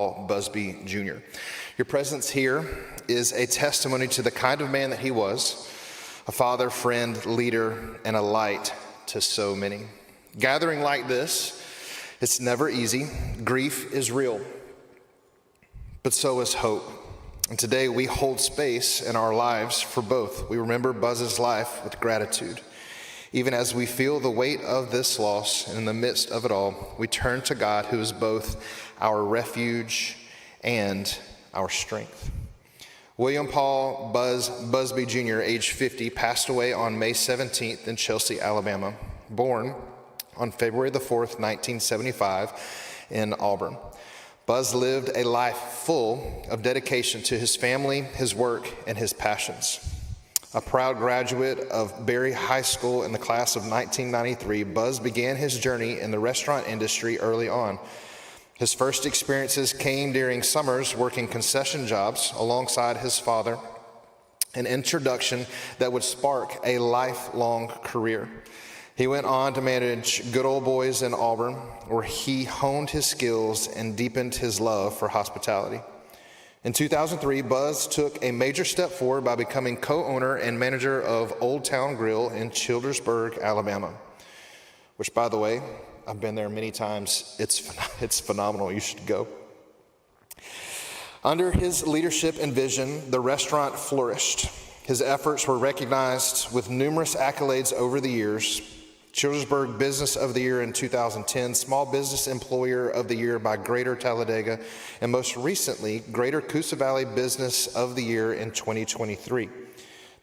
Busby Jr. Your presence here is a testimony to the kind of man that he was, a father, friend, leader, and a light to so many. Gathering like this, it's never easy. Grief is real, but so is hope. And today we hold space in our lives for both. We remember Buzz's life with gratitude. Even as we feel the weight of this loss, and in the midst of it all, we turn to God, who is both our refuge and our strength. William Paul Busby Jr., age 50, passed away on May 17th in Chelsea, Alabama, born on February the 4th, 1975, in Auburn. Buzz lived a life full of dedication to his family, his work, and his passions. A proud graduate of Berry High School in the class of 1993, Buzz began his journey in the restaurant industry early on. His first experiences came during summers working concession jobs alongside his father, an introduction that would spark a lifelong career. He went on to manage Good Old Boys in Auburn, where he honed his skills and deepened his love for hospitality. In 2003, Buzz took a major step forward by becoming co-owner and manager of Old Town Grill in Childersburg, Alabama, which, by the way, I've been there many times. It's phenomenal. You should go. Under his leadership and vision, the restaurant flourished. His efforts were recognized with numerous accolades over the years. Childersburg Business of the Year in 2010, Small Business Employer of the Year by Greater Talladega, and most recently, Greater Coosa Valley Business of the Year in 2023.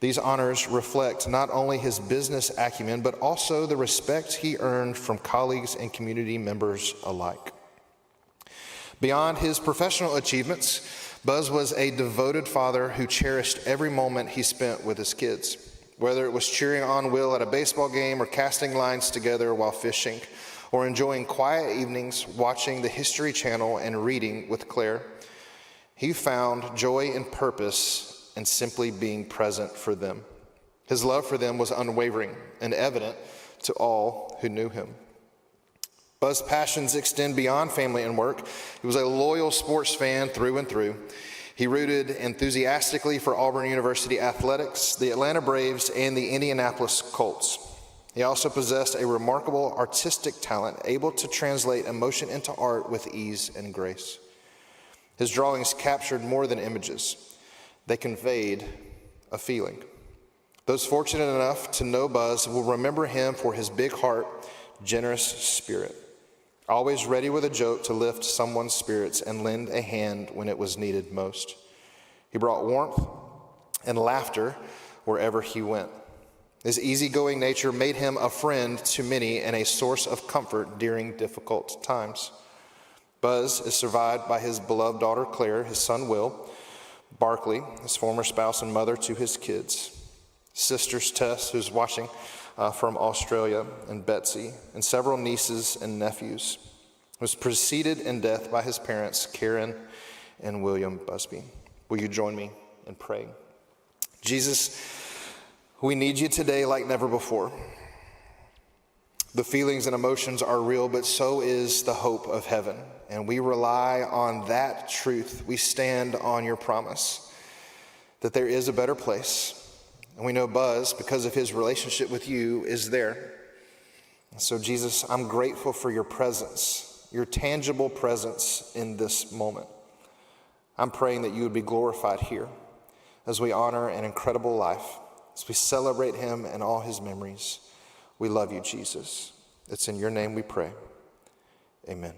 These honors reflect not only his business acumen, but also the respect he earned from colleagues and community members alike. Beyond his professional achievements, Buzz was a devoted father who cherished every moment he spent with his kids. Whether it was cheering on Will at a baseball game or casting lines together while fishing, or enjoying quiet evenings watching the History Channel and reading with Claire, he found joy and purpose in simply being present for them. His love for them was unwavering and evident to all who knew him. Buzz's passions extend beyond family and work. He was a loyal sports fan through and through. He rooted enthusiastically for Auburn University athletics, the Atlanta Braves, and the Indianapolis Colts. He also possessed a remarkable artistic talent, able to translate emotion into art with ease and grace. His drawings captured more than images. They conveyed a feeling. Those fortunate enough to know Buzz will remember him for his big heart, generous spirit, always ready with a joke to lift someone's spirits and lend a hand when it was needed most. He brought warmth and laughter wherever he went. His easygoing nature made him a friend to many and a source of comfort during difficult times. Buzz is survived by his beloved daughter Claire, his son Will, Barkley, his former spouse and mother to his kids, sisters Tess, who's watching from Australia, and Betsy, and several nieces and nephews. Was preceded in death by his parents, Karen and William Busby. Will you join me in praying? Jesus, we need you today like never before. The feelings and emotions are real, but so is the hope of heaven. And we rely on that truth. We stand on your promise that there is a better place. And we know Buzz, because of his relationship with you, is there. And so, Jesus, I'm grateful for your presence, your tangible presence in this moment. I'm praying that you would be glorified here as we honor an incredible life, as we celebrate him and all his memories. We love you, Jesus. It's in your name we pray. Amen.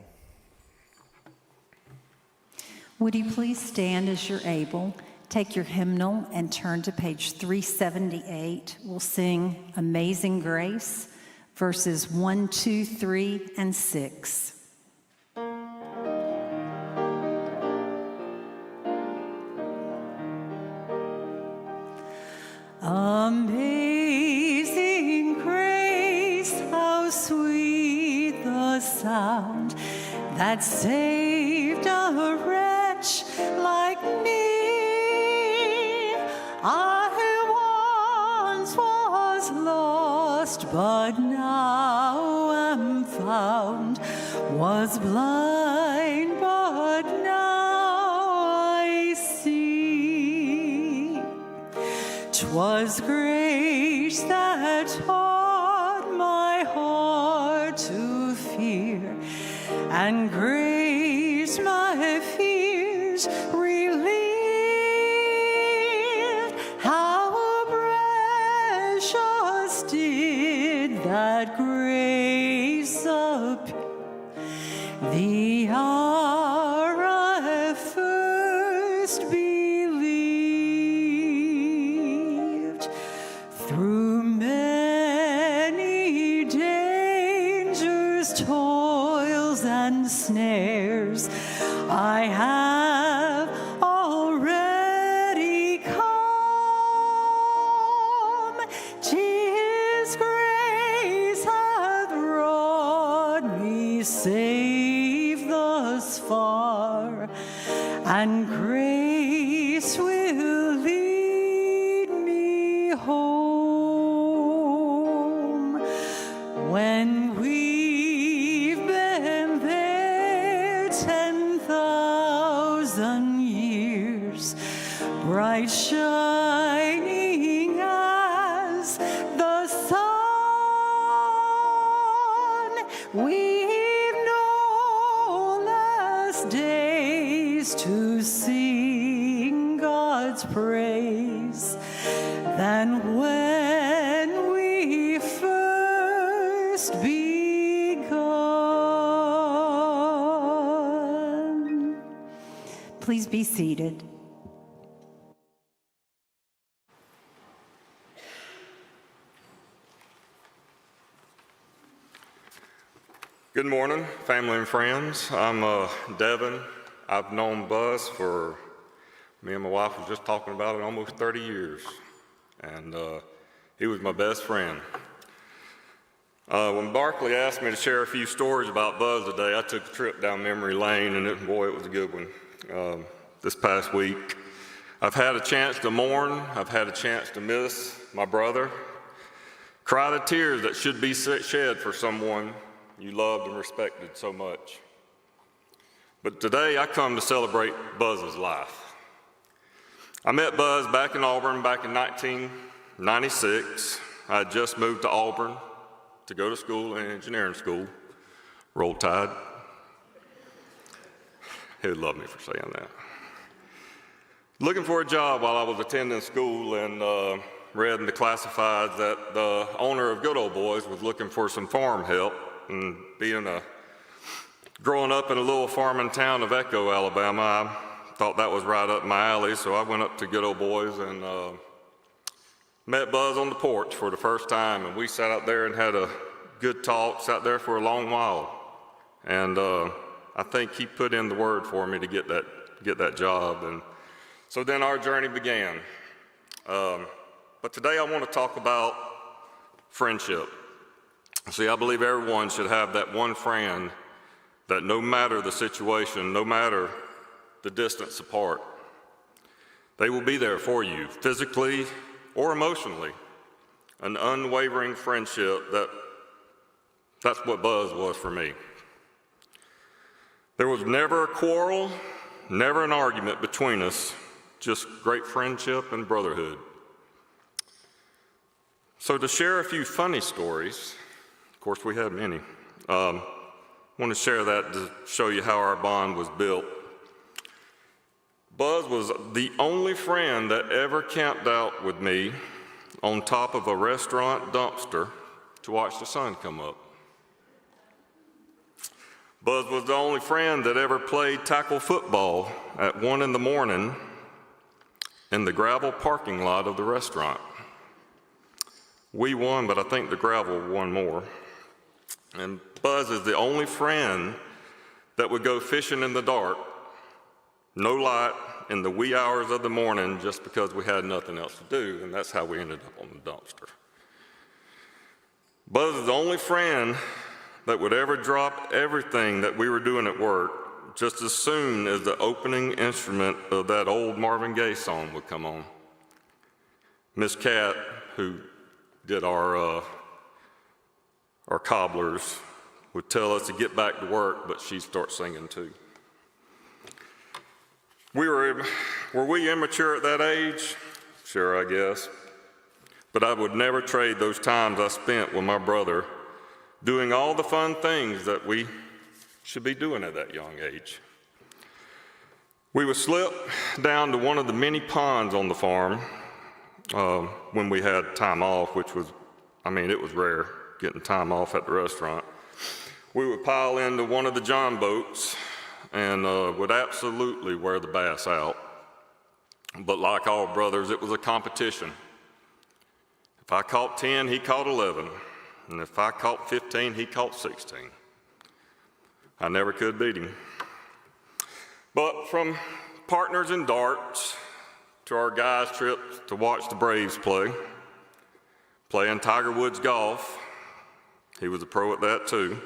Would you please stand as you're able? Take your hymnal and turn to page 378. We'll sing Amazing Grace, verses 1, 2, 3, and 6. Amazing grace, how sweet the sound that saved a wretch like me. I once was lost, but now am found, was blind, but now 'Twas grace that taught my heart to fear, and grace my fears relieved. How precious did that grace appear the hour I first believed. Through many dangers, toils, and snares, I have already come. 'Tis grace hath brought me safe thus far, and grace will lead me home. When we've been there 10,000 years, bright shining as the sun, we've no less days to sing God's praise than when we first begun. Please be seated. Good morning, family and friends. I'm Devin. I've known Buzz for, me and my wife was just talking about it, almost 30 years. And he was my best friend. When Barkley asked me to share a few stories about Buzz today, I took a trip down memory lane, and boy, it was a good one. This past week, I've had a chance to mourn. I've had a chance to miss my brother, cry the tears that should be shed for someone you loved and respected so much. But today I come to celebrate Buzz's life. I met Buzz back in Auburn back in 1996. I had just moved to Auburn to go to school, in engineering school. Roll Tide. He would love me for saying that. Looking for a job while I was attending school, and read in the classifieds that the owner of Good Old Boys was looking for some farm help. And growing up in a little farming town of Echo, Alabama, I thought that was right up my alley, so I went up to Good Old Boys and met Buzz on the porch for the first time, and we sat out there and had a good talk, sat there for a long while. And I think he put in the word for me to get that job. And so then our journey began. But today I want to talk about friendship. See, I believe everyone should have that one friend that no matter the situation, no matter the distance apart, they will be there for you, physically or emotionally. An unwavering friendship, that's what Buzz was for me. There was never a quarrel, never an argument between us, just great friendship and brotherhood. So to share a few funny stories, of course, we have many. I want to share that to show you how our bond was built. Buzz was the only friend that ever camped out with me on top of a restaurant dumpster to watch the sun come up. Buzz was the only friend that ever played tackle football at 1 in the morning in the gravel parking lot of the restaurant. We won, but I think the gravel won more. And Buzz is the only friend that would go fishing in the dark, no light, in the wee hours of the morning, just because we had nothing else to do, and that's how we ended up on the dumpster. Buzz is the only friend that would ever drop everything that we were doing at work just as soon as the opening instrument of that old Marvin Gaye song would come on. Miss Cat, who did our cobblers, would tell us to get back to work, but she'd start singing too. Were we immature at that age? Sure, I guess. but I would never trade those times I spent with my brother doing all the fun things that we should be doing at that young age. We would slip down to one of the many ponds on the farm when we had time off, which was, it was rare getting time off at the restaurant. We would pile into one of the John boats and would absolutely wear the bass out. But like all brothers, it was a competition. If I caught 10, he caught 11. And if I caught 15, he caught 16. I never could beat him. But from partners in darts to our guys' trips to watch the Braves play, playing Tiger Woods golf, he was a pro at that too.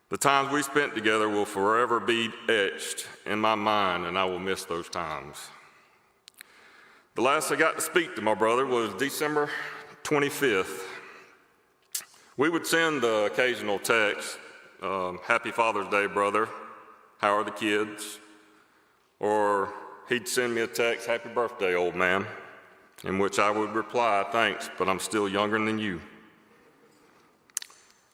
The times we spent together will forever be etched in my mind, and I will miss those times. The last I got to speak to my brother was December 25th. We would send the occasional text, Happy Father's Day, brother. How are the kids? Or he'd send me a text, Happy birthday, old man, in which I would reply, thanks, but I'm still younger than you.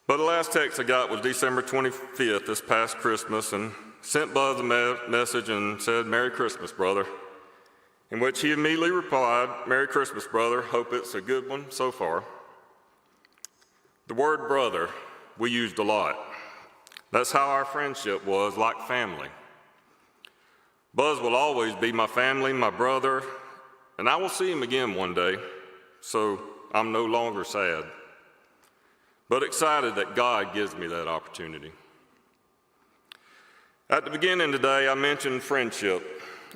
But the last text I got was December 25th, this past Christmas, and sent Buzz a message and said, Merry Christmas, brother, in which he immediately replied, Merry Christmas, brother, hope it's a good one so far. The word brother we used a lot. That's how our friendship was, like family. Buzz will always be my family, my brother, and I will see him again one day, so I'm no longer sad, but excited that God gives me that opportunity. At the beginning today, I mentioned friendship.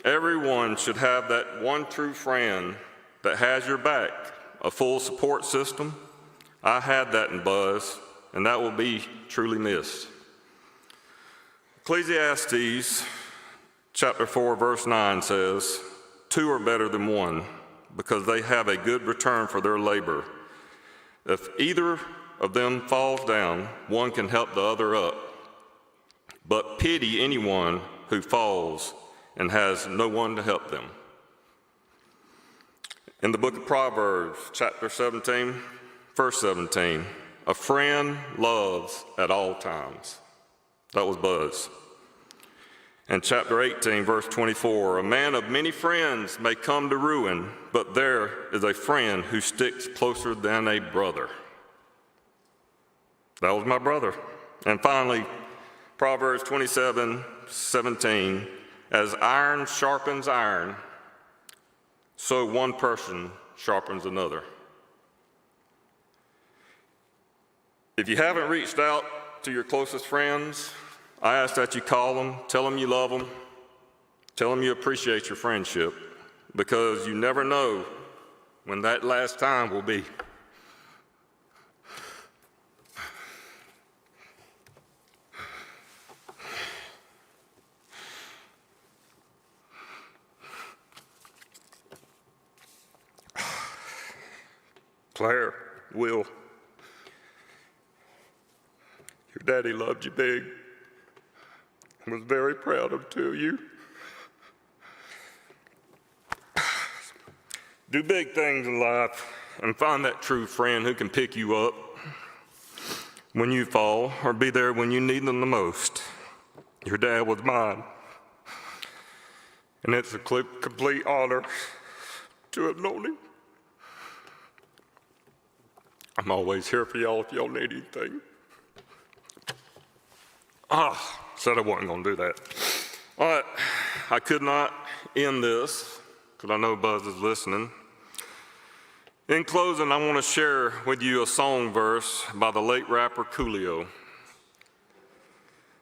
Everyone should have that one true friend that has your back, a full support system. I had that in Buzz, and that will be truly missed. Ecclesiastes chapter 4, verse 9 says, 2 are better than one, because they have a good return for their labor. If either of them falls down, one can help the other up. But pity anyone who falls and has no one to help them. In the book of Proverbs, chapter 17, verse 17, a friend loves at all times. That was Buzz. And chapter 18, verse 24, a man of many friends may come to ruin, but there is a friend who sticks closer than a brother. That was my brother. And finally, Proverbs 27:17, as iron sharpens iron, so one person sharpens another. If you haven't reached out to your closest friends, I ask that you call them, tell them you love them, tell them you appreciate your friendship, because you never know when that last time will be. Claire, Will, your daddy loved you big and was very proud of the two of you. Do big things in life and find that true friend who can pick you up when you fall or be there when you need them the most. Your dad was mine, and it's a complete honor to have known him. I'm always here for y'all if y'all need anything. Said I wasn't gonna do that. All right, I could not end this because I know Buzz is listening. In closing, I want to share with you a song verse by the late rapper Coolio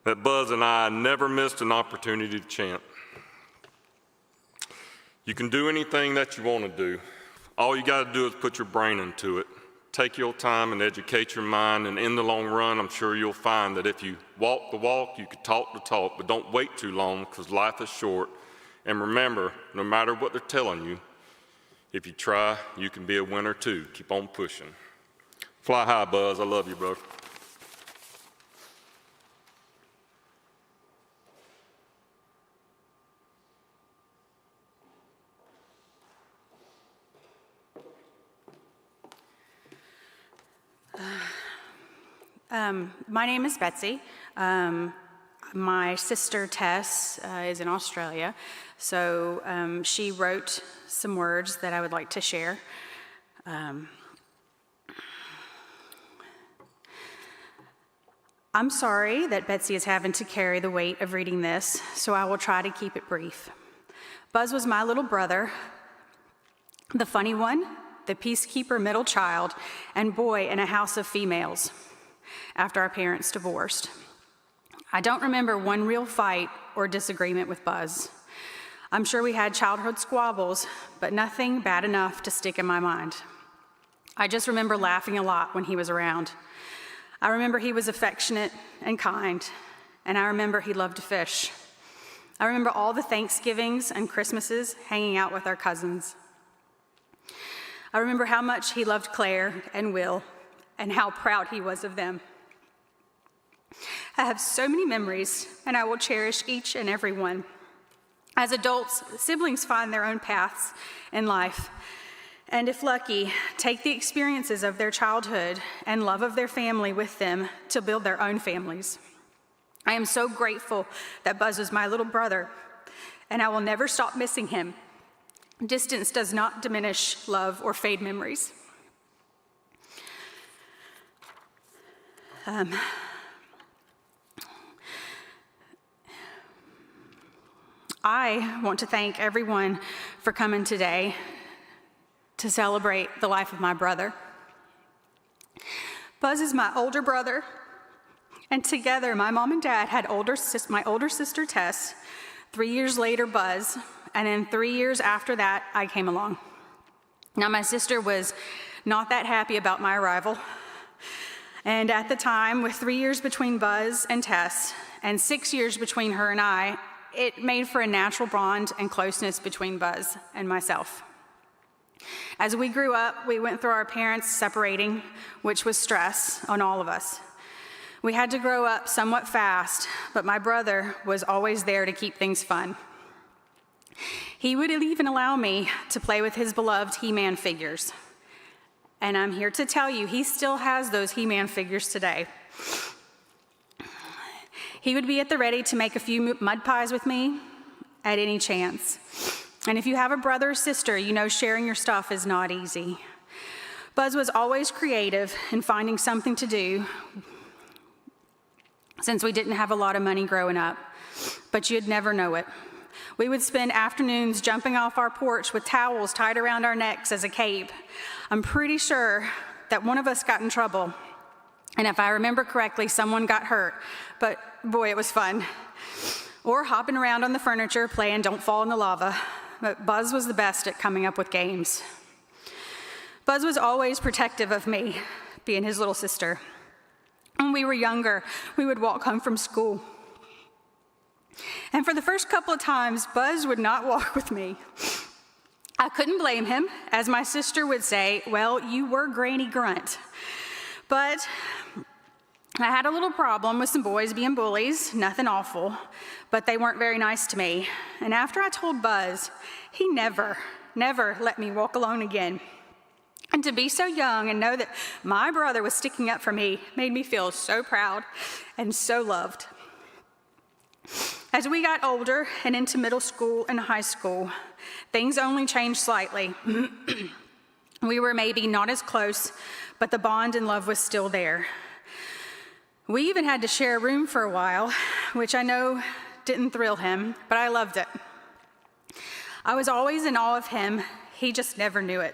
that Buzz and I never missed an opportunity to chant. You can do anything that you want to do. All you got to do is put your brain into it. Take your time and educate your mind, and in the long run, I'm sure you'll find that if you walk the walk, you can talk the talk, but don't wait too long because life is short. And remember, no matter what they're telling you, if you try, you can be a winner too. Keep on pushing. Fly high, Buzz. I love you, bro. My name is Betsy. My sister Tess is in Australia, so she wrote some words that I would like to share. I'm sorry that Betsy is having to carry the weight of reading this, so I will try to keep it brief. Buzz was my little brother, the funny one, the peacekeeper middle child, and boy in a house of females after our parents divorced. I don't remember one real fight or disagreement with Buzz. I'm sure we had childhood squabbles, but nothing bad enough to stick in my mind. I just remember laughing a lot when he was around. I remember he was affectionate and kind, and I remember he loved to fish. I remember all the Thanksgivings and Christmases hanging out with our cousins. I remember how much he loved Claire and Will, and how proud he was of them. I have so many memories, and I will cherish each and every one. As adults, siblings find their own paths in life, and if lucky, take the experiences of their childhood and love of their family with them to build their own families. I am so grateful that Buzz was my little brother, and I will never stop missing him. Distance does not diminish love or fade memories. I want to thank everyone for coming today to celebrate the life of my brother. Buzz is my older brother, and together my mom and dad had my older sister Tess, 3 years later Buzz, and then 3 years after that I came along. Now my sister was not that happy about my arrival, and at the time, with 3 years between Buzz and Tess, and 6 years between her and I, it made for a natural bond and closeness between Buzz and myself. As we grew up, we went through our parents separating, which was stress on all of us. We had to grow up somewhat fast, but my brother was always there to keep things fun. He would even allow me to play with his beloved He-Man figures. And I'm here to tell you, he still has those He-Man figures today. He would be at the ready to make a few mud pies with me at any chance. And if you have a brother or sister, you know sharing your stuff is not easy. Buzz was always creative in finding something to do since we didn't have a lot of money growing up, but you'd never know it. We would spend afternoons jumping off our porch with towels tied around our necks as a cape. I'm pretty sure that one of us got in trouble, and if I remember correctly, someone got hurt, but boy, it was fun. Or hopping around on the furniture playing Don't Fall in the Lava. But Buzz was the best at coming up with games. Buzz was always protective of me, being his little sister. When we were younger, we would walk home from school. And for the first couple of times, Buzz would not walk with me. I couldn't blame him. As my sister would say, well, you were Granny Grunt. But I had a little problem with some boys being bullies, nothing awful, but they weren't very nice to me. And after I told Buzz, he never let me walk alone again. And to be so young and know that my brother was sticking up for me made me feel so proud and so loved. As we got older and into middle school and high school, things only changed slightly. We were maybe not as close, but the bond and love was still there. We even had to share a room for a while, which I know didn't thrill him, but I loved it. I was always in awe of him. He just never knew it.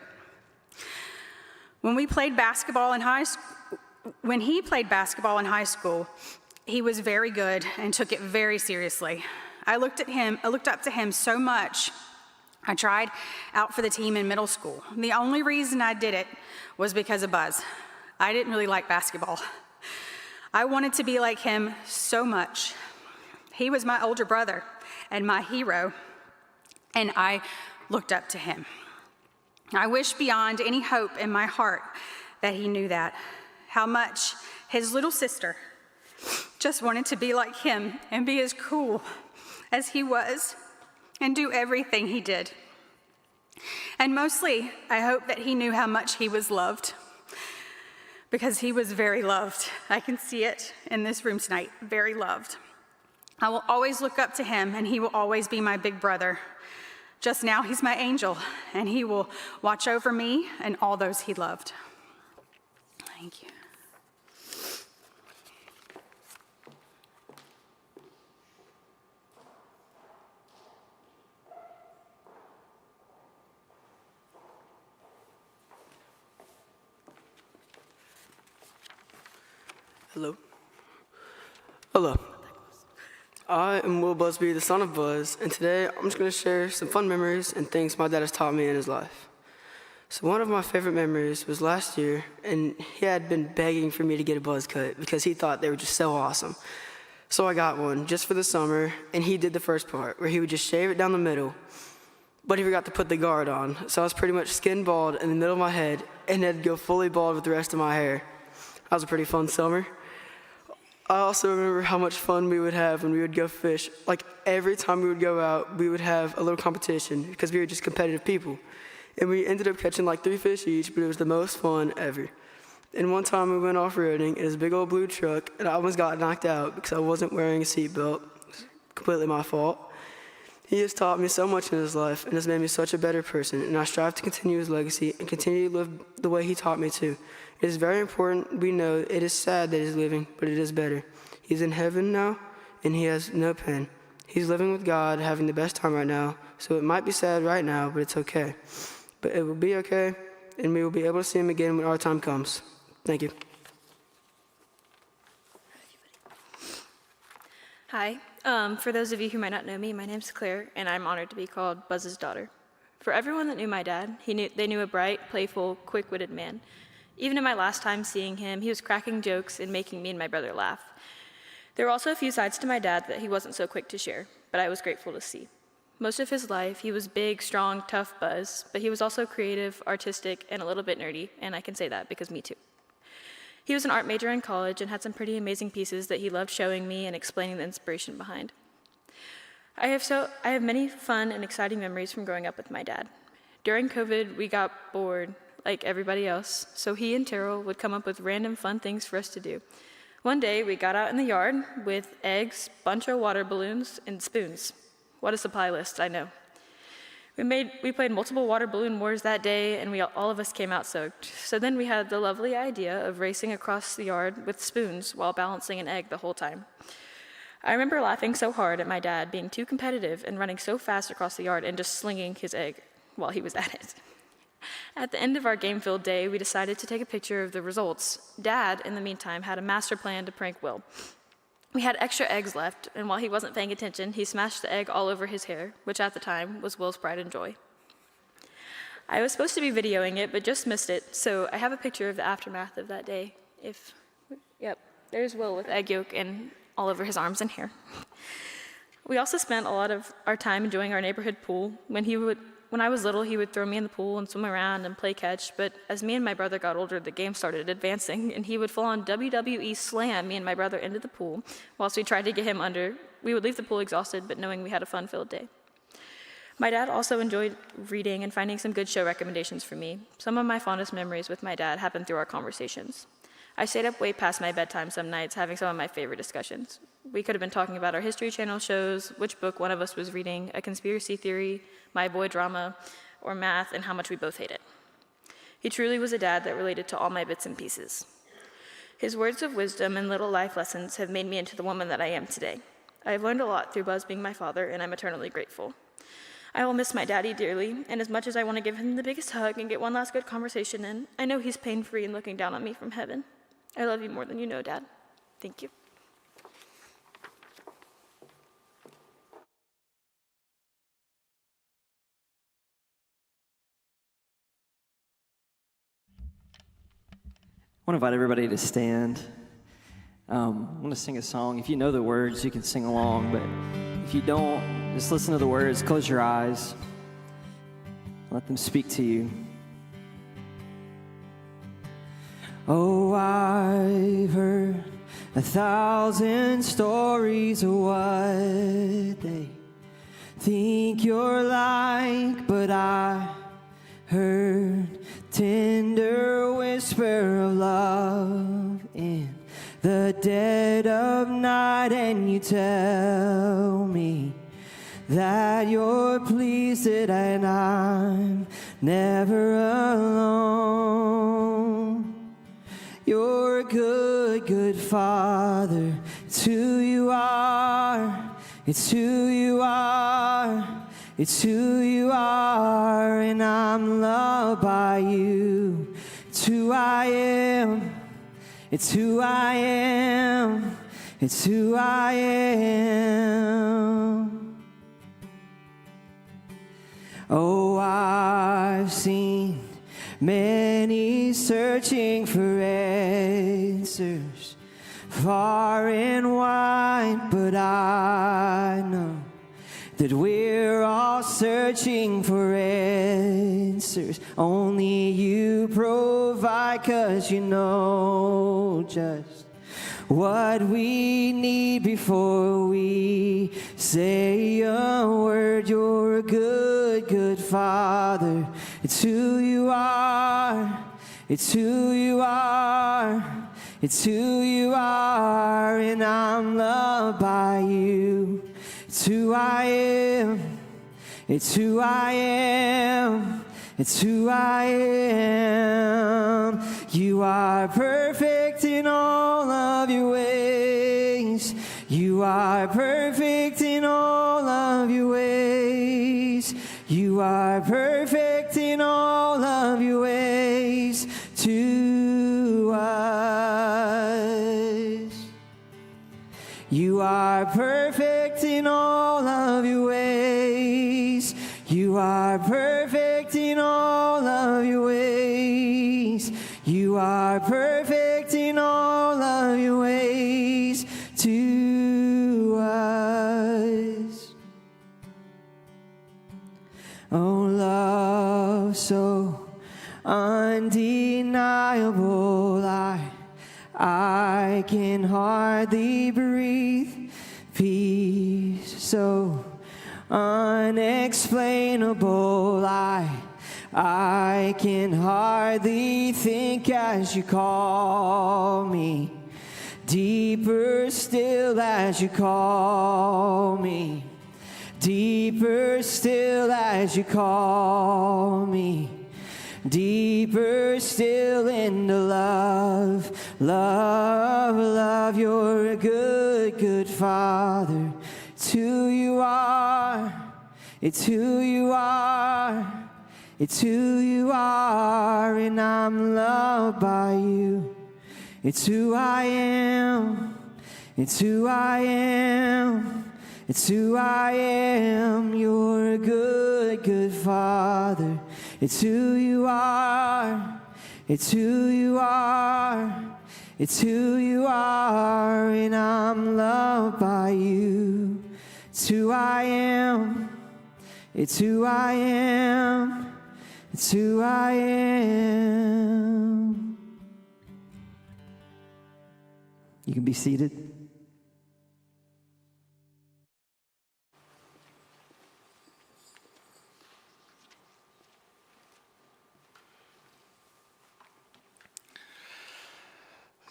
When he played basketball in high school, he was very good and took it very seriously. I looked up to him so much. I tried out for the team in middle school. The only reason I did it was because of Buzz. I didn't really like basketball. I wanted to be like him so much. He was my older brother and my hero, and I looked up to him. I wish beyond any hope in my heart that he knew that, how much his little sister just wanted to be like him and be as cool as he was and do everything he did. And mostly, I hope that he knew how much he was loved. because he was very loved. I can see it in this room tonight, very loved. I will always look up to him, and he will always be my big brother. Just now, he's my angel, and he will watch over me and all those he loved. Thank you. Hello. Hello. I am Will Busby, the son of Buzz, and today I'm just going to share some fun memories and things my dad has taught me in his life. So one of my favorite memories was last year, and he had been begging for me to get a buzz cut because he thought they were just so awesome. So I got one just for the summer, and he did the first part where he would just shave it down the middle, but he forgot to put the guard on. So I was pretty much skin bald in the middle of my head, and then go fully bald with the rest of my hair. That was a pretty fun summer. I also remember how much fun we would have when we would go fish. Like every time we would go out, we would have a little competition because we were just competitive people. And we ended up catching like 3 fish each, but it was the most fun ever. And one time we went off-roading in his big old blue truck, and I almost got knocked out because I wasn't wearing a seatbelt. Completely my fault. He has taught me so much in his life and has made me such a better person, and I strive to continue his legacy and continue to live the way he taught me to. It is very important we know it is sad that he's leaving, but it is better. He's in heaven now, and he has no pain. He's living with God, having the best time right now, so it might be sad right now, but it's okay. But it will be okay, and we will be able to see him again when our time comes. Thank you. Hi. For those of you who might not know me, my name's Claire, and I'm honored to be called Buzz's daughter. For everyone that knew my dad, they knew a bright, playful, quick-witted man. Even in my last time seeing him, he was cracking jokes and making me and my brother laugh. There were also a few sides to my dad that he wasn't so quick to share, but I was grateful to see. Most of his life, he was big, strong, tough Buzz, but he was also creative, artistic, and a little bit nerdy, and I can say that because me too. He was an art major in college and had some pretty amazing pieces that he loved showing me and explaining the inspiration behind. I have many fun and exciting memories from growing up with my dad. During COVID, we got bored, like everybody else, so he and Terrell would come up with random fun things for us to do. One day, we got out in the yard with eggs, bunch of water balloons, and spoons. What a supply list, I know. We played multiple water balloon wars that day, and all of us came out soaked. So then we had the lovely idea of racing across the yard with spoons while balancing an egg the whole time. I remember laughing so hard at my dad being too competitive and running so fast across the yard and just slinging his egg while he was at it. At the end of our game-filled day, we decided to take a picture of the results. Dad, in the meantime, had a master plan to prank Will. We had extra eggs left, and while he wasn't paying attention, he smashed the egg all over his hair, which at the time was Will's pride and joy. I was supposed to be videoing it, but just missed it, so I have a picture of the aftermath of that day. Yep, there's Will with egg yolk and all over his arms and hair. We also spent a lot of our time enjoying our neighborhood pool. When I was little, he would throw me in the pool and swim around and play catch, but as me and my brother got older, the game started advancing, and he would full-on WWE slam me and my brother into the pool whilst we tried to get him under. We would leave the pool exhausted, but knowing we had a fun-filled day. My dad also enjoyed reading and finding some good show recommendations for me. Some of my fondest memories with my dad happened through our conversations. I stayed up way past my bedtime some nights having some of my favorite discussions. We could have been talking about our History Channel shows, which book one of us was reading, a conspiracy theory, my boy drama, or math, and how much we both hate it. He truly was a dad that related to all my bits and pieces. His words of wisdom and little life lessons have made me into the woman that I am today. I have learned a lot through Buzz being my father, and I'm eternally grateful. I will miss my daddy dearly, and as much as I want to give him the biggest hug and get one last good conversation in, I know he's pain-free and looking down on me from heaven. I love you more than you know, Dad. Thank you. I want to invite everybody to stand. I'm going to sing a song. If you know the words, you can sing along, but if you don't, just listen to the words, close your eyes, let them speak to you. Oh, I've heard 1,000 stories of what they think you're like, but I heard tender whisper of love the dead of night, and you tell me that you're pleased and I'm never alone. You're a good, good Father. It's who you are. It's who you are. It's who you are, and I'm loved by you. It's who I am. It's who I am. It's who I am. Oh, I've seen many searching for answers far and wide, but I know that we're all searching for answers. Only you provide, 'cause you know just what we need before we say a word. You're a good, good Father. It's who you are. It's who you are. It's who you are, and I'm loved by you. It's who I am. It's who I am. It's who I am. You are perfect in all of your ways. You are perfect in all of your ways. You are perfect in all of your ways to us. You are perfect in all of your ways. You are perfect in all of your ways. You are perfect in all of your ways to us. Oh, love so undeniable, I can hardly breathe. Peace so unexplainable, I can hardly think as you call me. Deeper still as you call me. Deeper still as you call me. Deeper still into love, love, love. You're a good, good Father. It's who you are. It's who you are. It's who you are, and I'm loved by you. It's who I am. It's who I am. It's who I am. You're a good, good Father. It's who you are. It's who you are. It's who you are, and I'm loved by you. It's who I am. It's who I am. It's who I am. You can be seated.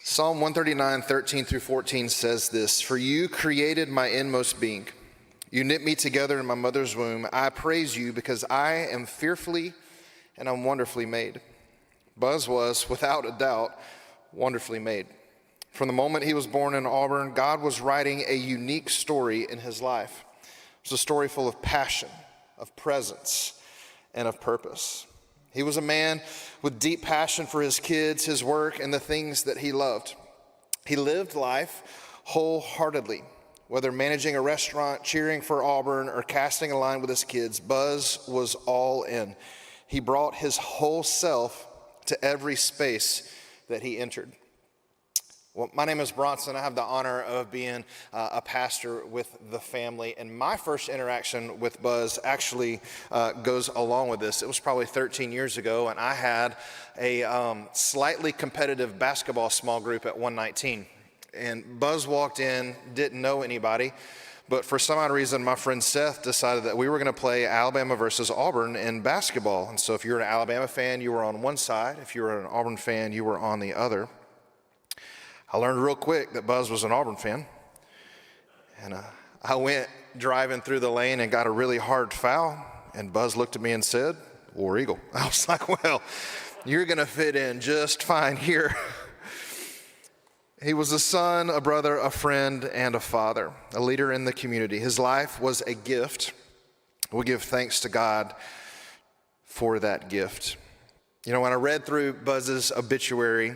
Psalm 139, 13 through 14 says this: "For you created my inmost being. You knit me together in my mother's womb. I praise you because I am fearfully and I'm wonderfully made." Buzz was, without a doubt, wonderfully made. From the moment he was born in Auburn, God was writing a unique story in his life. It was a story full of passion, of presence, and of purpose. He was a man with deep passion for his kids, his work, and the things that he loved. He lived life wholeheartedly. Whether managing a restaurant, cheering for Auburn, or casting a line with his kids, Buzz was all in. He brought his whole self to every space that he entered. Well, my name is Bronson. I have the honor of being a pastor with the family, and my first interaction with Buzz actually goes along with this. It was probably 13 years ago, and I had a slightly competitive basketball small group at 119. And Buzz walked in, didn't know anybody, but for some odd reason, my friend Seth decided that we were going to play Alabama versus Auburn in basketball. And so if you're an Alabama fan, you were on one side. If you were an Auburn fan, you were on the other. I learned real quick that Buzz was an Auburn fan. And I went driving through the lane and got a really hard foul. And Buzz looked at me and said, War Eagle. I was like, well, you're going to fit in just fine here. He was a son, a brother, a friend, and a father, a leader in the community. His life was a gift. We give thanks to God for that gift. You know, when I read through Buzz's obituary,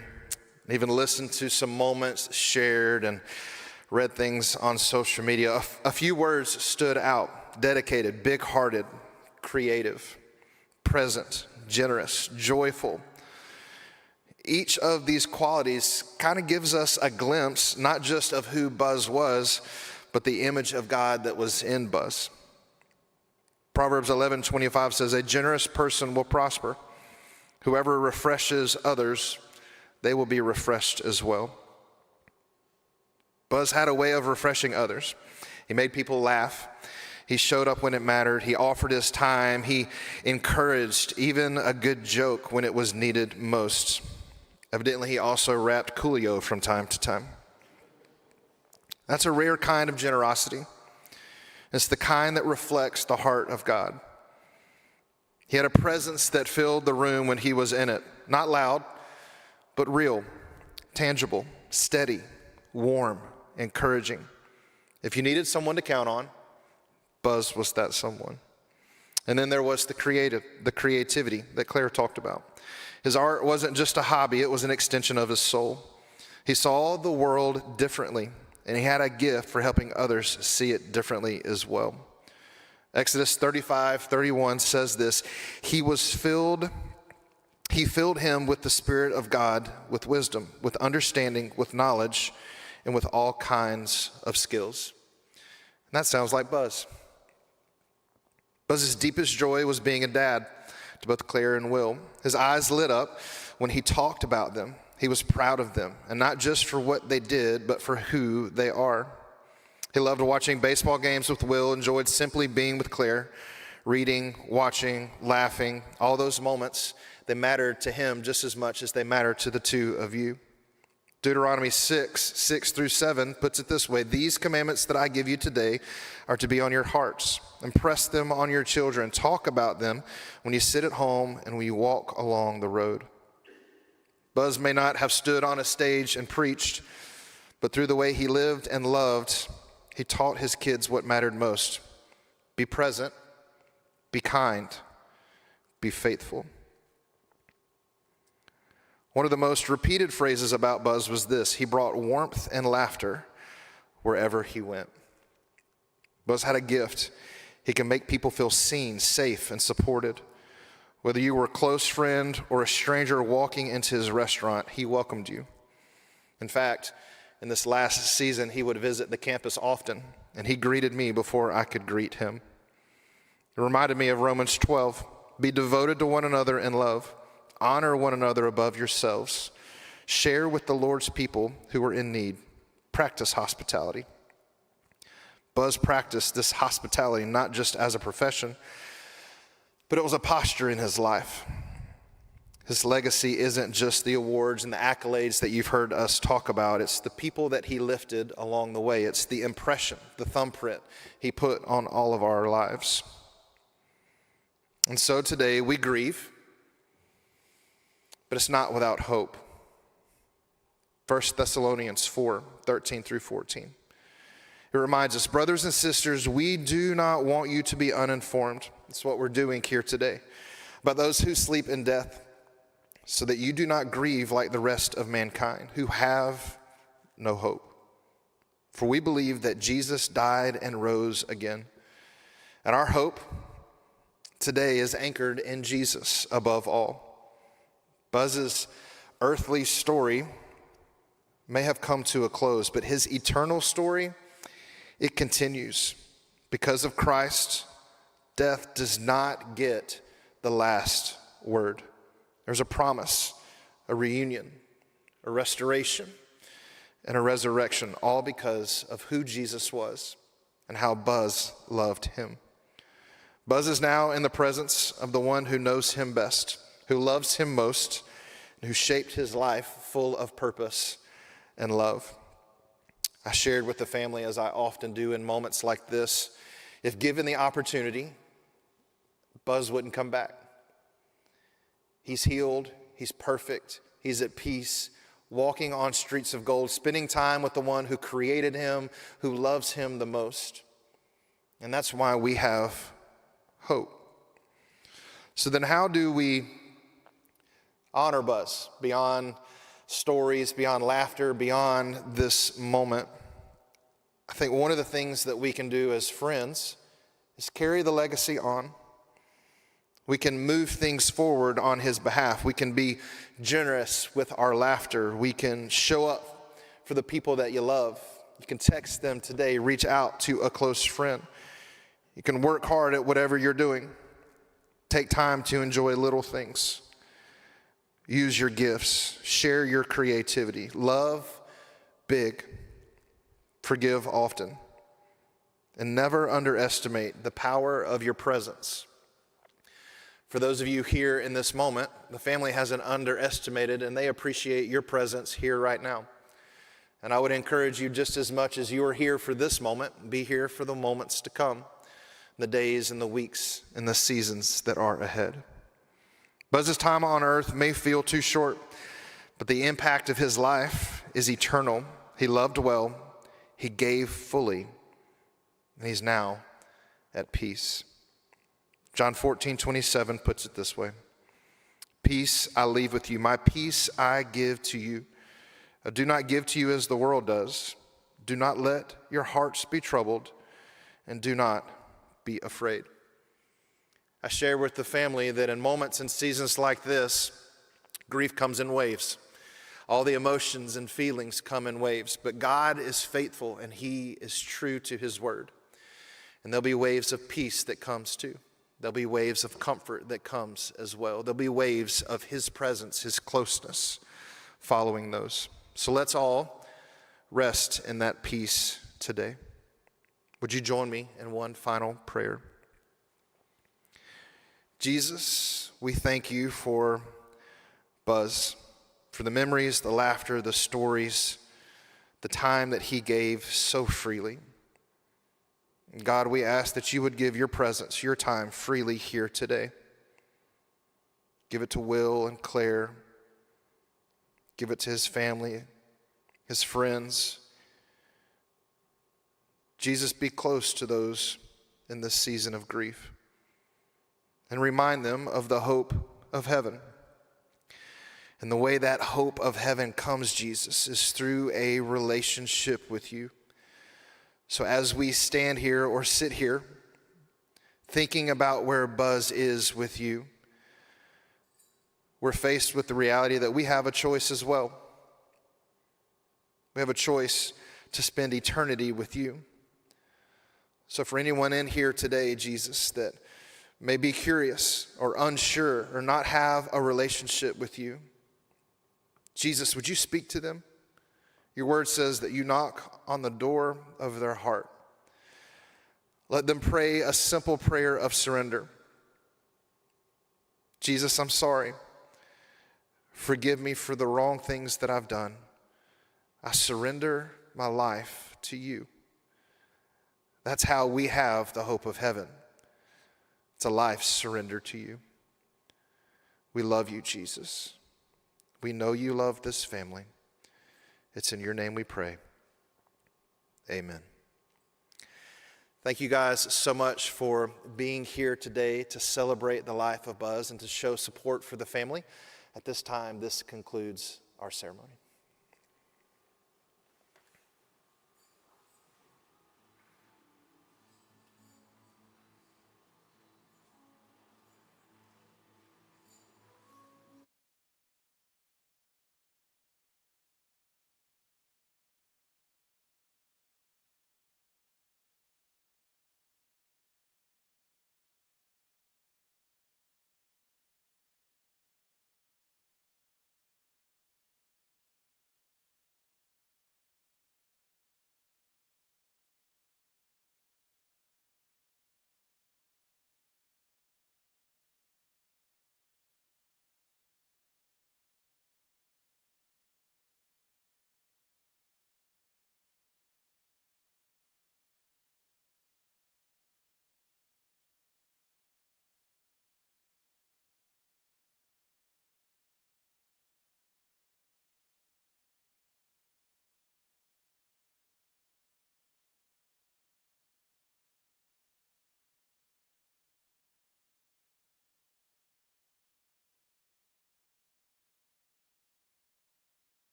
even listened to some moments shared and read things on social media, a few words stood out: dedicated, big-hearted, creative, present, generous, joyful. Each of these qualities kind of gives us a glimpse, not just of who Buzz was, but the image of God that was in Buzz. Proverbs 11:25 says, a generous person will prosper. Whoever refreshes others, they will be refreshed as well. Buzz had a way of refreshing others. He made people laugh. He showed up when it mattered. He offered his time. He encouraged even a good joke when it was needed most. Evidently, he also rapped Coolio from time to time. That's a rare kind of generosity. It's the kind that reflects the heart of God. He had a presence that filled the room when he was in it. Not loud, but real, tangible, steady, warm, encouraging. If you needed someone to count on, Buzz was that someone. And then there was the creativity that Claire talked about. His art wasn't just a hobby, it was an extension of his soul. He saw the world differently, and he had a gift for helping others see it differently as well. Exodus 35:31 says this: He filled him with the Spirit of God, with wisdom, with understanding, with knowledge, and with all kinds of skills. And that sounds like Buzz. Buzz's deepest joy was being a dad to both Claire and Will. His eyes lit up when he talked about them. He was proud of them, and not just for what they did, but for who they are. He loved watching baseball games with Will, enjoyed simply being with Claire, reading, watching, laughing. All those moments, they mattered to him just as much as they mattered to the two of you. Deuteronomy 6:6-7 puts it this way: These commandments that I give you today are to be on your hearts. Impress them on your children. Talk about them when you sit at home and when you walk along the road. Buzz may not have stood on a stage and preached, but through the way he lived and loved, he taught his kids what mattered most. Be present, be kind, be faithful. One of the most repeated phrases about Buzz was this: he brought warmth and laughter wherever he went. Buzz had a gift. He can make people feel seen, safe, and supported. Whether you were a close friend or a stranger walking into his restaurant, he welcomed you. In fact, in this last season, he would visit the campus often, and he greeted me before I could greet him. It reminded me of Romans 12. Be devoted to one another in love. Honor one another above yourselves. Share with the Lord's people who are in need. Practice hospitality. Buzz practiced this hospitality not just as a profession, but it was a posture in his life. His legacy isn't just the awards and the accolades that you've heard us talk about. It's the people that he lifted along the way. It's the impression, the thumbprint he put on all of our lives. And so today we grieve, but it's not without hope. 1 Thessalonians 4:13-14. It reminds us, brothers and sisters, we do not want you to be uninformed. That's what we're doing here today. About those who sleep in death, so that you do not grieve like the rest of mankind, who have no hope. For we believe that Jesus died and rose again. And our hope today is anchored in Jesus above all. Buzz's earthly story may have come to a close, but his eternal story, it continues. Because of Christ, death does not get the last word. There's a promise, a reunion, a restoration, and a resurrection, all because of who Jesus was and how Buzz loved him. Buzz is now in the presence of the one who knows him best, who loves him most, and who shaped his life full of purpose and love. I shared with the family, as I often do in moments like this, if given the opportunity, Buzz wouldn't come back. He's healed, he's perfect, he's at peace, walking on streets of gold, spending time with the one who created him, who loves him the most. And that's why we have hope. So then how do we honor Buzz beyond stories, beyond laughter, beyond this moment? I think one of the things that we can do as friends is carry the legacy on. We can move things forward on his behalf. We can be generous with our laughter. We can show up for the people that you love. You can text them today, reach out to a close friend. You can work hard at whatever you're doing. Take time to enjoy little things. Use your gifts. Share your creativity. Love big. Forgive often. And never underestimate the power of your presence. For those of you here in this moment, the family hasn't underestimated, and they appreciate your presence here right now. And I would encourage you, just as much as you are here for this moment, be here for the moments to come, the days and the weeks and the seasons that are ahead. Buzz's time on earth may feel too short, but the impact of his life is eternal. He loved well, he gave fully, and he's now at peace. John 14:27 puts it this way: peace I leave with you, my peace I give to you. I do not give to you as the world does. Do not let your hearts be troubled, and do not be afraid. I share with the family that in moments and seasons like this, grief comes in waves. All the emotions and feelings come in waves, but God is faithful and he is true to his word. And there'll be waves of peace that comes too. There'll be waves of comfort that comes as well. There'll be waves of his presence, his closeness following those. So let's all rest in that peace today. Would you join me in one final prayer? Jesus, we thank you for Buzz, for the memories, the laughter, the stories, the time that he gave so freely. God, we ask that you would give your presence, your time freely here today. Give it to Will and Claire. Give it to his family, his friends. Jesus, be close to those in this season of grief and remind them of the hope of heaven. And the way that hope of heaven comes, Jesus, is through a relationship with you. So as we stand here or sit here thinking about where Buzz is with you, we're faced with the reality that we have a choice as well. We have a choice to spend eternity with you. So for anyone in here today, Jesus, that may be curious or unsure or not have a relationship with you, Jesus, would you speak to them? Your word says that you knock on the door of their heart. Let them pray a simple prayer of surrender. Jesus, I'm sorry. Forgive me for the wrong things that I've done. I surrender my life to you. That's how we have the hope of heaven. It's a life surrendered to you. We love you, Jesus. We know you love this family. It's in your name we pray. Amen. Thank you guys so much for being here today to celebrate the life of Buzz and to show support for the family. At this time, this concludes our ceremony.